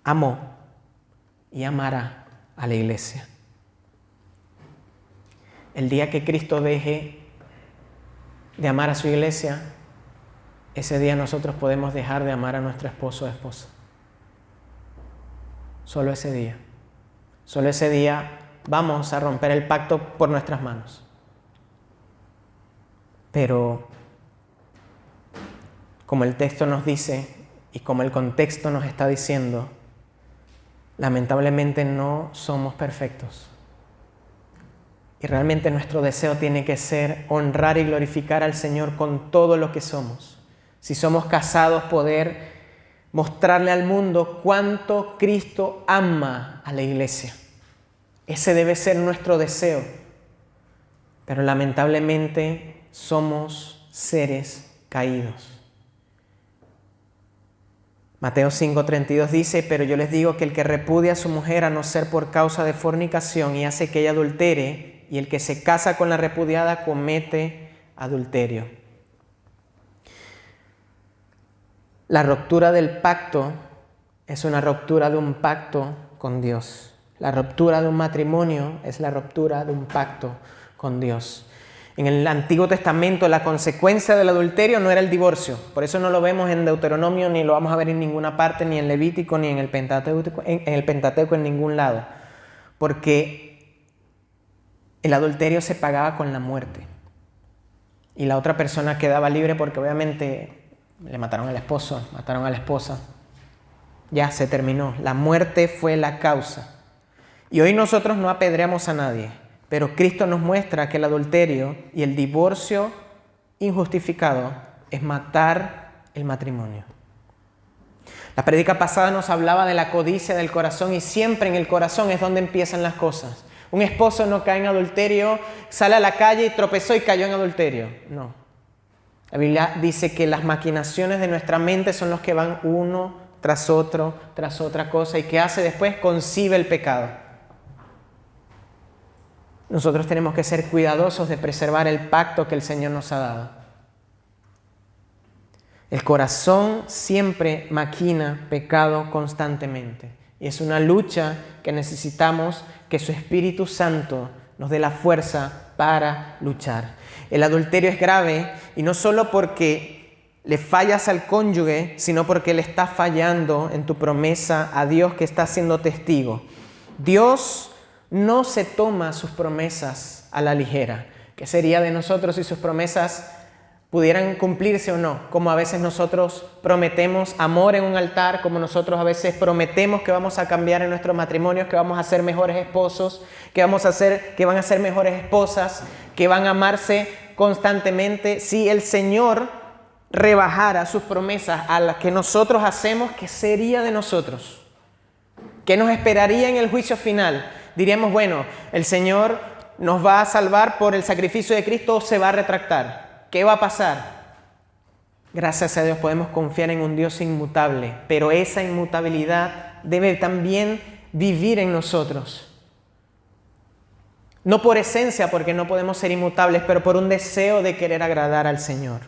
amó y amará a la iglesia. El día que Cristo deje de amar a su iglesia, ese día nosotros podemos dejar de amar a nuestro esposo o esposa. Solo ese día. Solo ese día vamos a romper el pacto por nuestras manos. Pero, como el texto nos dice y como el contexto nos está diciendo, lamentablemente no somos perfectos. Y realmente nuestro deseo tiene que ser honrar y glorificar al Señor con todo lo que somos. Si somos casados, poder mostrarle al mundo cuánto Cristo ama a la iglesia. Ese debe ser nuestro deseo. Pero lamentablemente somos seres caídos. Mateo 5:32 dice: pero yo les digo que el que repudia a su mujer a no ser por causa de fornicación y hace que ella adultere, y el que se casa con la repudiada comete adulterio. La ruptura del pacto es una ruptura de un pacto con Dios. La ruptura de un matrimonio es la ruptura de un pacto con Dios. En el Antiguo Testamento la consecuencia del adulterio no era el divorcio. Por eso no lo vemos en Deuteronomio, ni lo vamos a ver en ninguna parte, ni en Levítico, ni en el Pentateuco, en ningún lado. Porque el adulterio se pagaba con la muerte. Y la otra persona quedaba libre porque obviamente le mataron al esposo, mataron a la esposa. Ya se terminó. La muerte fue la causa. Y hoy nosotros no apedreamos a nadie, pero Cristo nos muestra que el adulterio y el divorcio injustificado es matar el matrimonio. La prédica pasada nos hablaba de la codicia del corazón y siempre en el corazón es donde empiezan las cosas. Un esposo no cae en adulterio, sale a la calle y tropezó y cayó en adulterio. No. La Biblia dice que las maquinaciones de nuestra mente son los que van uno tras otro, tras otra cosa. ¿Y qué hace después? Concibe el pecado. Nosotros tenemos que ser cuidadosos de preservar el pacto que el Señor nos ha dado. El corazón siempre maquina pecado constantemente. Y es una lucha que necesitamos que su Espíritu Santo nos dé la fuerza para luchar. El adulterio es grave y no solo porque le fallas al cónyuge, sino porque le estás fallando en tu promesa a Dios que está siendo testigo. Dios no se toma sus promesas a la ligera. ¿Qué sería de nosotros si sus promesas pudieran cumplirse o no? Como a veces nosotros prometemos amor en un altar, como nosotros a veces prometemos que vamos a cambiar en nuestros matrimonios, que vamos a ser mejores esposos, que van a ser mejores esposas, que van a amarse constantemente. Si el Señor rebajara sus promesas a las que nosotros hacemos, ¿qué sería de nosotros? ¿Qué nos esperaría en el juicio final? Diríamos, bueno, el Señor nos va a salvar por el sacrificio de Cristo o se va a retractar. ¿Qué va a pasar? Gracias a Dios podemos confiar en un Dios inmutable, pero esa inmutabilidad debe también vivir en nosotros. No por esencia, porque no podemos ser inmutables, pero por un deseo de querer agradar al Señor.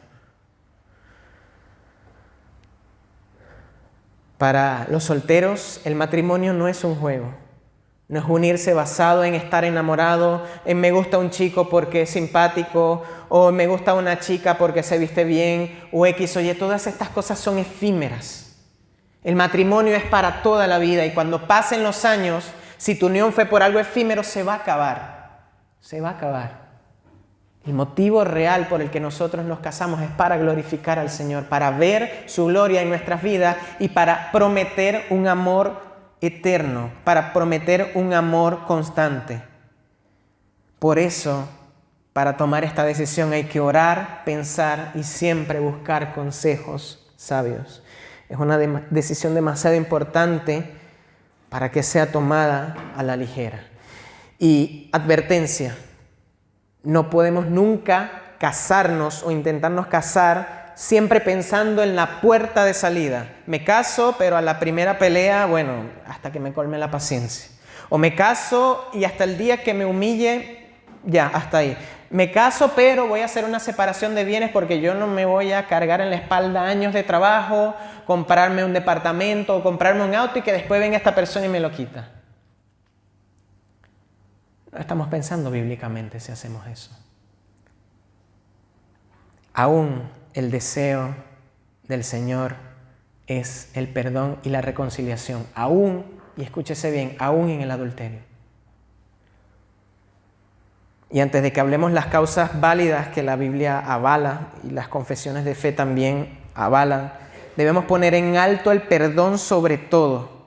Para los solteros, el matrimonio no es un juego. No es unirse basado en estar enamorado, en me gusta un chico porque es simpático, o me gusta una chica porque se viste bien, o X o Y. Todas estas cosas son efímeras. El matrimonio es para toda la vida y cuando pasen los años, si tu unión fue por algo efímero, se va a acabar. Se va a acabar. El motivo real por el que nosotros nos casamos es para glorificar al Señor, para ver su gloria en nuestras vidas y para prometer un amor eterno, para prometer un amor constante. Por eso, para tomar esta decisión hay que orar, pensar y siempre buscar consejos sabios. Es una decisión demasiado importante para que sea tomada a la ligera. Y advertencia, no podemos nunca casarnos o intentarnos casar siempre pensando en la puerta de salida. Me caso, pero a la primera pelea, bueno, hasta que me colme la paciencia. O me caso y hasta el día que me humille, ya, hasta ahí. Me caso, pero voy a hacer una separación de bienes porque yo no me voy a cargar en la espalda años de trabajo, comprarme un departamento o comprarme un auto y que después venga esta persona y me lo quita. No estamos pensando bíblicamente si hacemos eso. Aún el deseo del Señor es el perdón y la reconciliación. Aún, y escúchese bien, aún en el adulterio. Y antes de que hablemos las causas válidas que la Biblia avala y las confesiones de fe también avalan, debemos poner en alto el perdón sobre todo.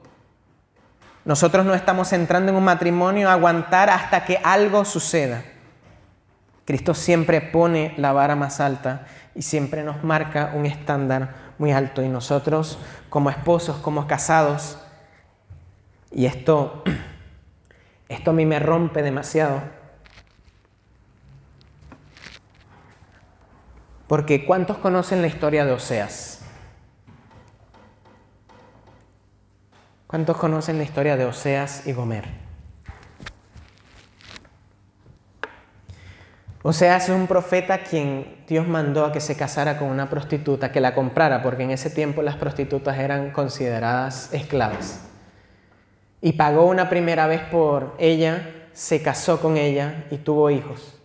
Nosotros no estamos entrando en un matrimonio a aguantar hasta que algo suceda. Cristo siempre pone la vara más alta y siempre nos marca un estándar muy alto. Y nosotros, como esposos, como casados, y esto a mí me rompe demasiado. Porque ¿cuántos conocen la historia de Oseas? ¿Cuántos conocen la historia de Oseas y Gomer? Oseas es un profeta a quien Dios mandó a que se casara con una prostituta, que la comprara, porque en ese tiempo las prostitutas eran consideradas esclavas. Y pagó una primera vez por ella, se casó con ella y tuvo hijos.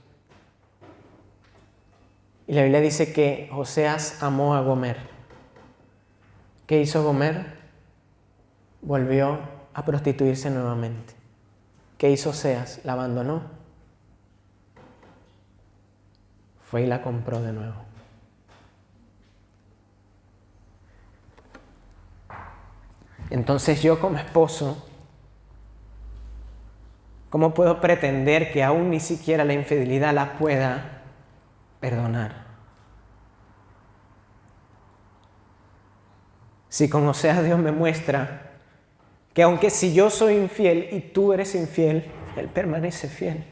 Y la Biblia dice que Oseas amó a Gomer. ¿Qué hizo Gomer? Volvió a prostituirse nuevamente. ¿Qué hizo Oseas? La abandonó. Fue y la compró de nuevo. Entonces yo como esposo, ¿cómo puedo pretender que aún ni siquiera la infidelidad la pueda perdonar? Si con Oseas Dios me muestra que aunque si yo soy infiel y tú eres infiel, Él permanece fiel.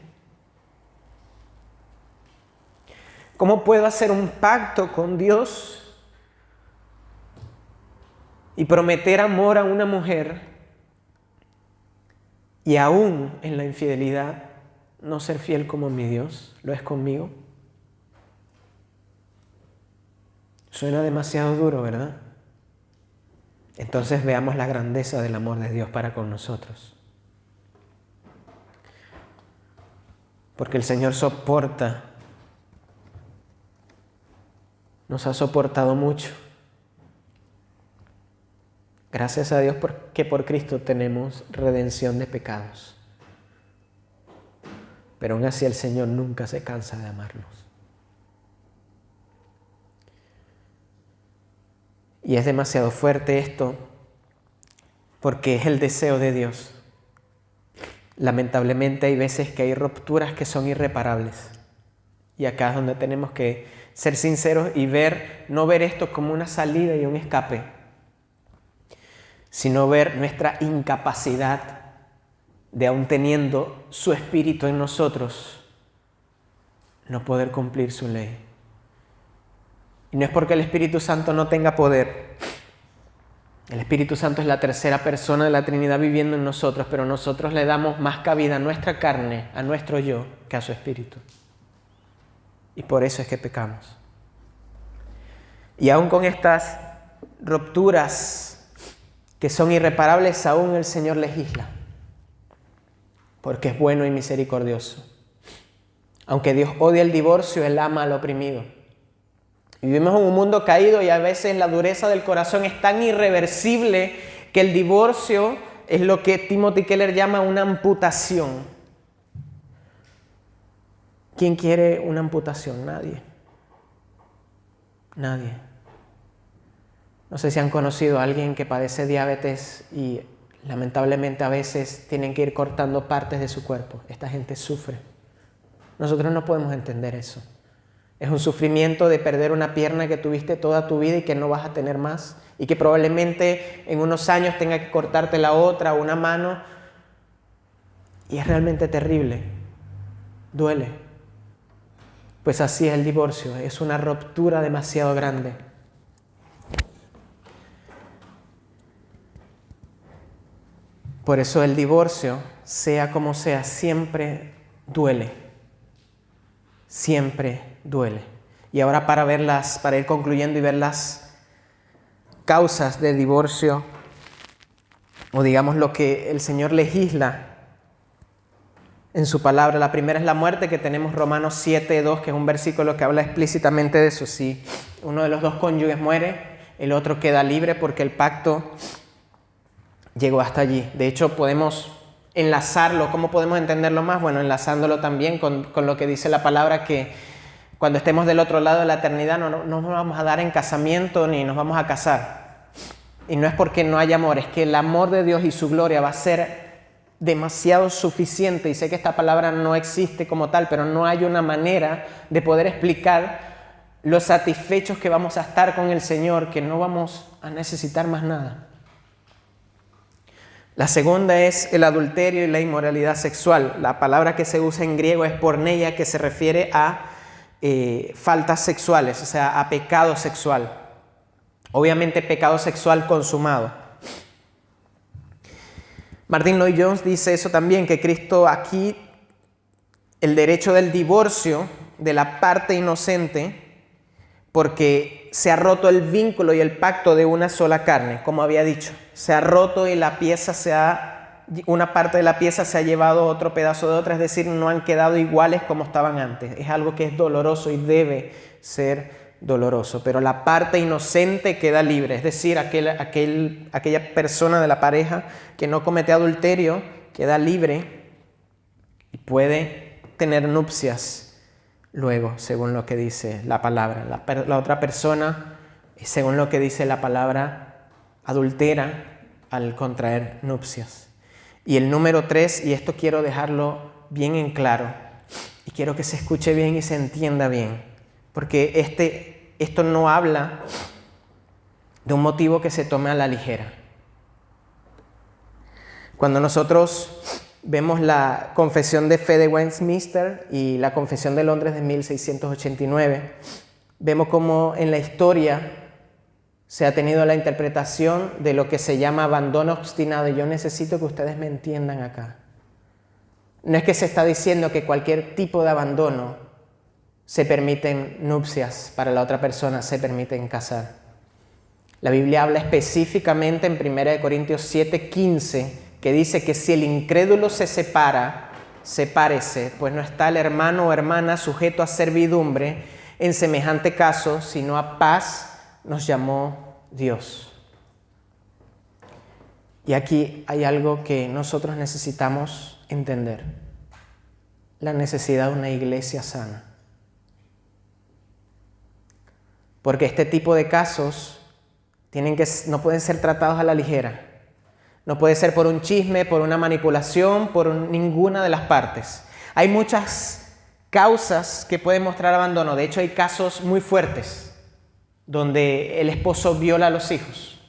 ¿Cómo puedo hacer un pacto con Dios y prometer amor a una mujer y aún en la infidelidad no ser fiel como mi Dios lo es conmigo? Suena demasiado duro, ¿verdad? Entonces veamos la grandeza del amor de Dios para con nosotros. Porque el Señor nos ha soportado mucho. Gracias a Dios porque por Cristo tenemos redención de pecados. Pero aún así el Señor nunca se cansa de amarnos. Y es demasiado fuerte esto porque es el deseo de Dios. Lamentablemente hay veces que hay rupturas que son irreparables. Y acá es donde tenemos que ser sinceros y no ver esto como una salida y un escape, sino ver nuestra incapacidad de, aun teniendo su Espíritu en nosotros, no poder cumplir su ley. Y no es porque el Espíritu Santo no tenga poder. El Espíritu Santo es la tercera persona de la Trinidad viviendo en nosotros, pero nosotros le damos más cabida a nuestra carne, a nuestro yo, que a su Espíritu. Y por eso es que pecamos. Y aún con estas rupturas que son irreparables, aún el Señor legisla, porque es bueno y misericordioso. Aunque Dios odia el divorcio, Él ama al oprimido. Y vivimos en un mundo caído y a veces la dureza del corazón es tan irreversible que el divorcio es lo que Timothy Keller llama una amputación. ¿Quién quiere una amputación? Nadie. Nadie. No sé si han conocido a alguien que padece diabetes y lamentablemente a veces tienen que ir cortando partes de su cuerpo. Esta gente sufre. Nosotros no podemos entender eso. Es un sufrimiento de perder una pierna que tuviste toda tu vida y que no vas a tener más. Y que probablemente en unos años tenga que cortarte la otra o una mano. Y es realmente terrible. Duele. Pues así es el divorcio. Es una ruptura demasiado grande. Por eso el divorcio, sea como sea, siempre duele. Siempre duele. Y ahora para ir concluyendo y ver las causas del divorcio, o digamos lo que el Señor legisla en su palabra. La primera es la muerte, que tenemos Romanos 7:2, que es un versículo que habla explícitamente de eso. Si uno de los dos cónyuges muere, el otro queda libre porque el pacto llegó hasta allí. De hecho, podemos enlazarlo. ¿Cómo podemos entenderlo más? Bueno, enlazándolo también con lo que dice la palabra, que cuando estemos del otro lado de la eternidad no nos vamos a dar en casamiento ni nos vamos a casar. Y no es porque no haya amor, es que el amor de Dios y su gloria va a ser demasiado suficiente. Y sé que esta palabra no existe como tal, pero no hay una manera de poder explicar lo satisfechos que vamos a estar con el Señor, que no vamos a necesitar más nada. La segunda es el adulterio y la inmoralidad sexual. La palabra que se usa en griego es porneia, que se refiere a faltas sexuales, o sea, a pecado sexual. Obviamente pecado sexual consumado. Martin Lloyd-Jones dice eso también, que Cristo aquí, el derecho del divorcio de la parte inocente, porque se ha roto el vínculo y el pacto de una sola carne, como había dicho. Se ha roto y una parte de la pieza se ha llevado otro pedazo de otra, es decir, no han quedado iguales como estaban antes. Es algo que es doloroso y debe ser doloroso, pero la parte inocente queda libre, es decir, aquella persona de la pareja que no comete adulterio queda libre y puede tener nupcias luego, según lo que dice la palabra. La otra persona, según lo que dice la palabra, adultera al contraer nupcias. Y el número 3, y esto quiero dejarlo bien en claro, y quiero que se escuche bien y se entienda bien, porque esto no habla de un motivo que se tome a la ligera. Cuando nosotros vemos la Confesión de Fe de Westminster y la Confesión de Londres de 1689. Vemos cómo en la historia se ha tenido la interpretación de lo que se llama abandono obstinado. Y yo necesito que ustedes me entiendan acá. No es que se está diciendo que cualquier tipo de abandono se permiten nupcias para la otra persona, se permiten casar. La Biblia habla específicamente en 1 Corintios 7:15 que dice que si el incrédulo se separa, sepárese, pues no está el hermano o hermana sujeto a servidumbre en semejante caso, sino a paz nos llamó Dios. Y aquí hay algo que nosotros necesitamos entender: la necesidad de una iglesia sana. Porque este tipo de casos no pueden ser tratados a la ligera. No puede ser por un chisme, por una manipulación, por ninguna de las partes. Hay muchas causas que pueden mostrar abandono. De hecho, hay casos muy fuertes donde el esposo viola a los hijos,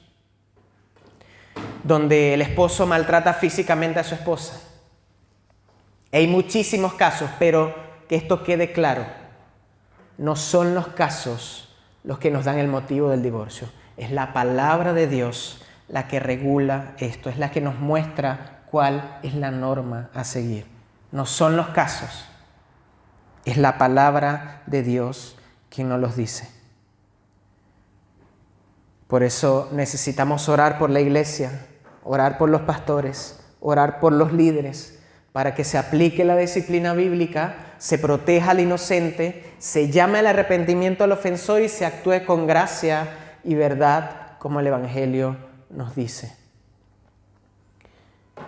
donde el esposo maltrata físicamente a su esposa. Hay muchísimos casos, pero que esto quede claro: no son los casos los que nos dan el motivo del divorcio. Es la palabra de Dios la que regula esto, es la que nos muestra cuál es la norma a seguir. No son los casos, es la palabra de Dios quien nos los dice. Por eso necesitamos orar por la iglesia, orar por los pastores, orar por los líderes, para que se aplique la disciplina bíblica, se proteja al inocente, se llame al arrepentimiento al ofensor y se actúe con gracia y verdad como el Evangelio nos dice.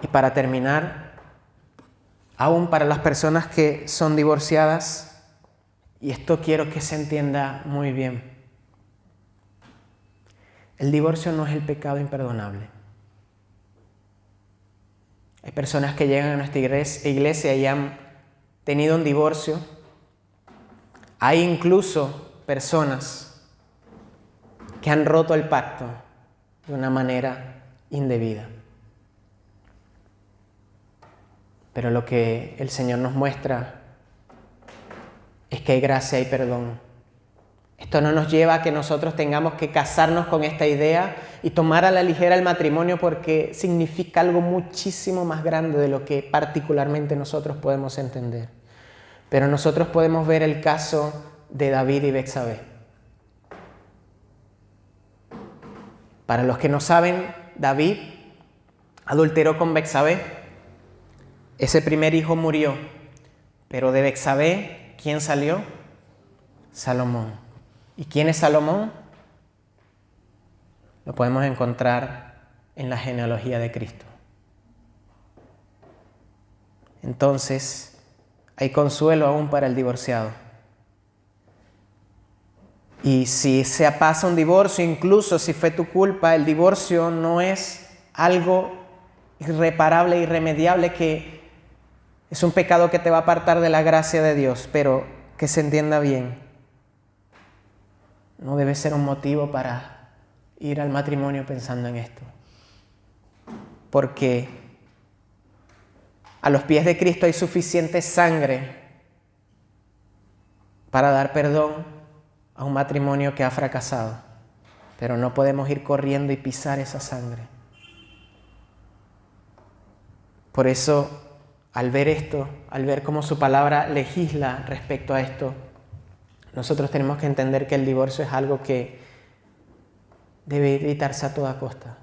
Y para terminar, aún para las personas que son divorciadas, y esto quiero que se entienda muy bien: el divorcio no es el pecado imperdonable. Hay personas que llegan a nuestra iglesia y han tenido un divorcio. Hay incluso personas que han roto el pacto de una manera indebida. Pero lo que el Señor nos muestra es que hay gracia y perdón. Esto no nos lleva a que nosotros tengamos que casarnos con esta idea y tomar a la ligera el matrimonio, porque significa algo muchísimo más grande de lo que particularmente nosotros podemos entender. Pero nosotros podemos ver el caso de David y Betsabé. Para los que no saben, David adulteró con Betsabé. Ese primer hijo murió, pero de Betsabé, ¿quién salió? Salomón. ¿Y quién es Salomón? Lo podemos encontrar en la genealogía de Cristo. Entonces, hay consuelo aún para el divorciado. Y si se pasa un divorcio, incluso si fue tu culpa, el divorcio no es algo irreparable, irremediable, que es un pecado que te va a apartar de la gracia de Dios, pero que se entienda bien. No debe ser un motivo para ir al matrimonio pensando en esto. Porque a los pies de Cristo hay suficiente sangre para dar perdón a un matrimonio que ha fracasado. Pero no podemos ir corriendo y pisar esa sangre. Por eso, al ver esto, al ver cómo su palabra legisla respecto a esto, nosotros tenemos que entender que el divorcio es algo que debe evitarse a toda costa.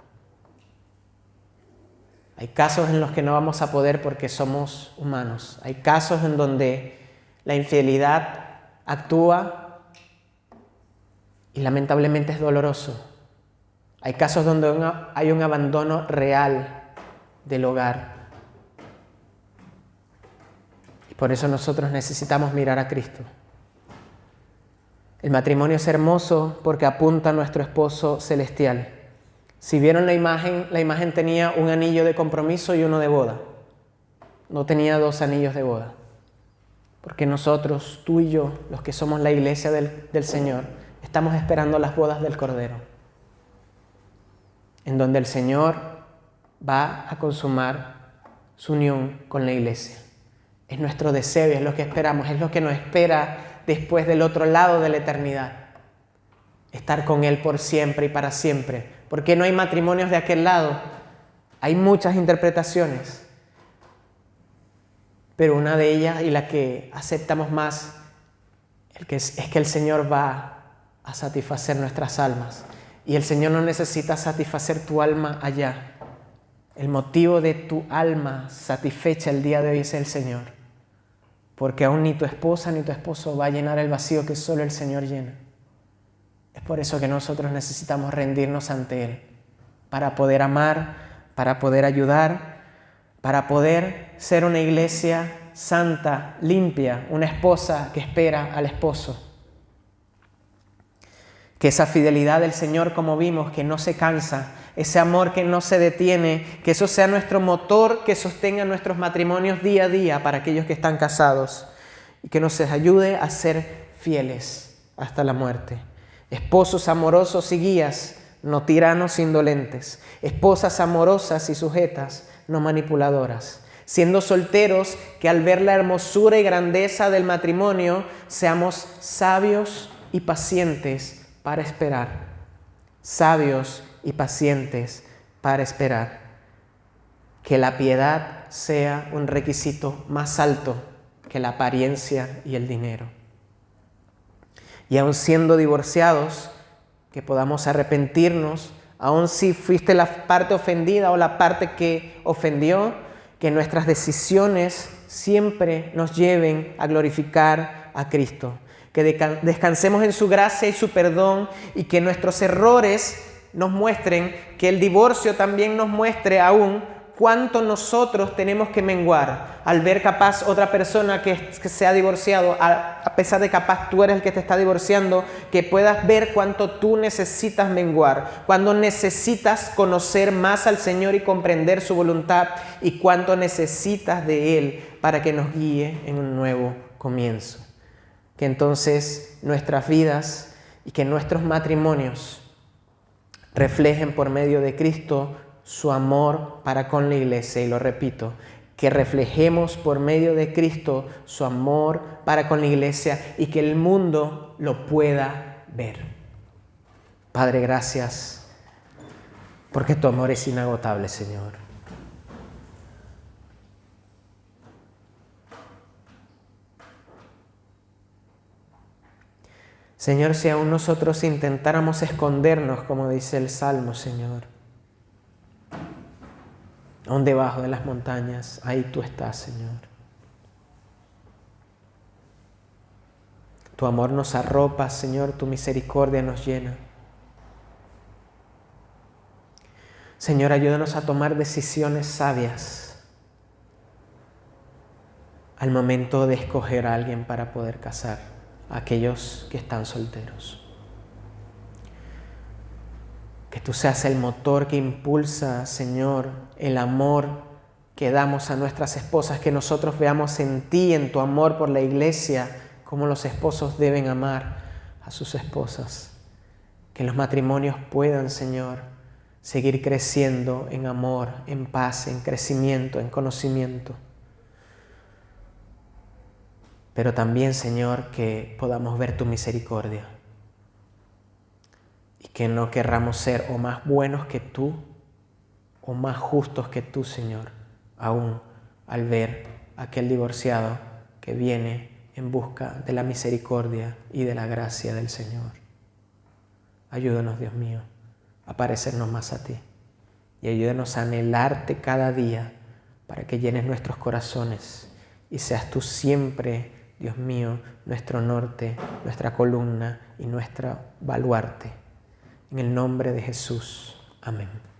Hay casos en los que no vamos a poder porque somos humanos. Hay casos en donde la infidelidad actúa y lamentablemente es doloroso. Hay casos donde hay un abandono real del hogar. Y por eso nosotros necesitamos mirar a Cristo. El matrimonio es hermoso porque apunta a nuestro esposo celestial. Si vieron la imagen tenía un anillo de compromiso y uno de boda. No tenía dos anillos de boda. Porque nosotros, tú y yo, los que somos la iglesia del Señor, estamos esperando las bodas del Cordero, en donde el Señor va a consumar su unión con la iglesia. Es nuestro deseo y es lo que esperamos, es lo que nos espera después del otro lado de la eternidad. Estar con Él por siempre y para siempre. ¿Por qué no hay matrimonios de aquel lado? Hay muchas interpretaciones, pero una de ellas, y la que aceptamos más, es que el Señor va a satisfacer nuestras almas. Y el Señor no necesita satisfacer tu alma allá. El motivo de tu alma satisfecha el día de hoy es el Señor. Porque aún ni tu esposa ni tu esposo va a llenar el vacío que solo el Señor llena. Es por eso que nosotros necesitamos rendirnos ante Él, para poder amar, para poder ayudar, para poder ser una iglesia santa, limpia, una esposa que espera al esposo. Que esa fidelidad del Señor, como vimos, que no se cansa, ese amor que no se detiene, que eso sea nuestro motor que sostenga nuestros matrimonios día a día para aquellos que están casados y que nos ayude a ser fieles hasta la muerte. Esposos amorosos y guías, no tiranos indolentes. Esposas amorosas y sujetas, no manipuladoras. Siendo solteros, que al ver la hermosura y grandeza del matrimonio, seamos sabios y pacientes para esperar. Sabios y pacientes para esperar. Que la piedad sea un requisito más alto que la apariencia y el dinero. Y aun siendo divorciados, que podamos arrepentirnos, aun si fuiste la parte ofendida o la parte que ofendió, que nuestras decisiones siempre nos lleven a glorificar a Cristo. Que descansemos en su gracia y su perdón y que nuestros errores nos muestren, que el divorcio también nos muestre aún cuánto nosotros tenemos que menguar al ver capaz otra persona que se ha divorciado, a pesar de capaz tú eres el que te está divorciando, que puedas ver cuánto tú necesitas menguar, cuánto necesitas conocer más al Señor y comprender su voluntad y cuánto necesitas de Él para que nos guíe en un nuevo comienzo. Que entonces nuestras vidas y que nuestros matrimonios reflejen por medio de Cristo su amor para con la iglesia. Y lo repito, que reflejemos por medio de Cristo su amor para con la iglesia y que el mundo lo pueda ver. Padre, gracias porque tu amor es inagotable, Señor. Señor, si aún nosotros intentáramos escondernos, como dice el Salmo, Señor, aún debajo de las montañas, ahí tú estás, Señor. Tu amor nos arropa, Señor, tu misericordia nos llena. Señor, ayúdanos a tomar decisiones sabias al momento de escoger a alguien para poder casar a aquellos que están solteros. Que tú seas el motor que impulsa, Señor, el amor que damos a nuestras esposas, que nosotros veamos en ti, en tu amor por la iglesia, cómo los esposos deben amar a sus esposas. Que los matrimonios puedan, Señor, seguir creciendo en amor, en paz, en crecimiento, en conocimiento. Pero también, Señor, que podamos ver tu misericordia y que no querramos ser o más buenos que tú o más justos que tú, Señor, aún al ver a aquel divorciado que viene en busca de la misericordia y de la gracia del Señor. Ayúdanos, Dios mío, a parecernos más a ti y ayúdanos a anhelarte cada día para que llenes nuestros corazones y seas tú siempre, Dios mío, nuestro norte, nuestra columna y nuestro baluarte. En el nombre de Jesús. Amén.